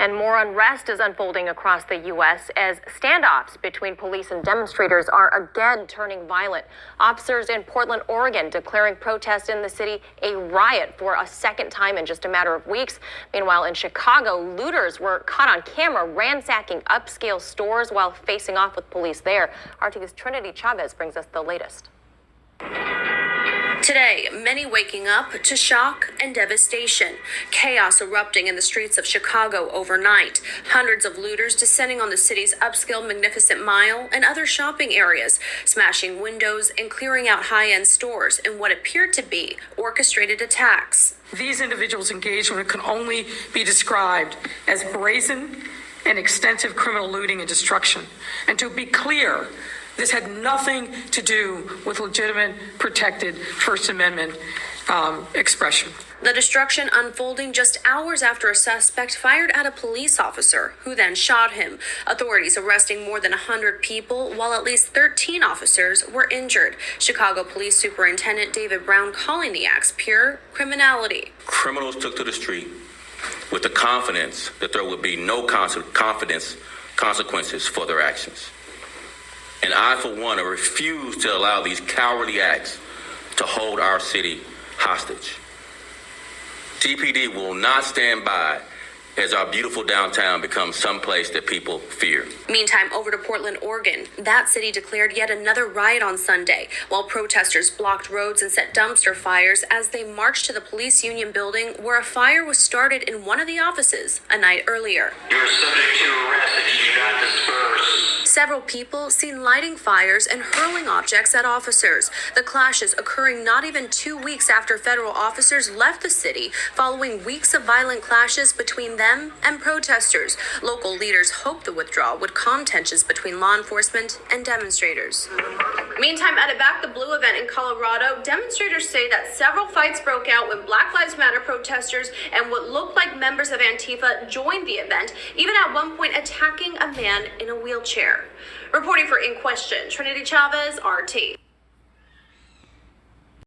And more unrest is unfolding across the U.S. as standoffs between police and demonstrators are again turning violent. Officers in Portland, Oregon, declaring protest in the city a riot for a second time in just a matter of weeks. Meanwhile, in Chicago, looters were caught on camera ransacking upscale stores while facing off with police there. RT's Trinity Chavez brings us the latest. Today, many waking up to shock and devastation. Chaos erupting in the streets of Chicago overnight. Hundreds of looters descending on the city's upscale Magnificent Mile and other shopping areas, smashing windows and clearing out high-end stores in what appeared to be orchestrated attacks. These individuals' engagement can only be described as brazen and extensive criminal looting and destruction. And to be clear, this had nothing to do with legitimate, protected First Amendment expression. The destruction unfolding just hours after a suspect fired at a police officer, who then shot him. Authorities arresting more than 100 people, while at least 13 officers were injured. Chicago Police Superintendent David Brown calling the acts pure criminality. Criminals took to the street with the confidence that there would be no consequences for their actions. And I, for one, refuse to allow these cowardly acts to hold our city hostage. DPD will not stand by as our beautiful downtown becomes someplace that people fear. Meantime, over to Portland, Oregon, that city declared yet another riot on Sunday, while protesters blocked roads and set dumpster fires as they marched to the police union building where a fire was started in one of the offices a night earlier. You're subject to arrest if you do not disperse. Several people seen lighting fires and hurling objects at officers. The clashes occurring not even 2 weeks after federal officers left the city following weeks of violent clashes between them and protesters. Local leaders hoped the withdrawal would calm tensions between law enforcement and demonstrators. Meantime, at a Back the Blue event in Colorado, demonstrators say that several fights broke out when Black Lives Matter protesters and what looked like members of Antifa joined the event, even at one point attacking a man in a wheelchair. Reporting for In Question, Trinity Chavez, RT.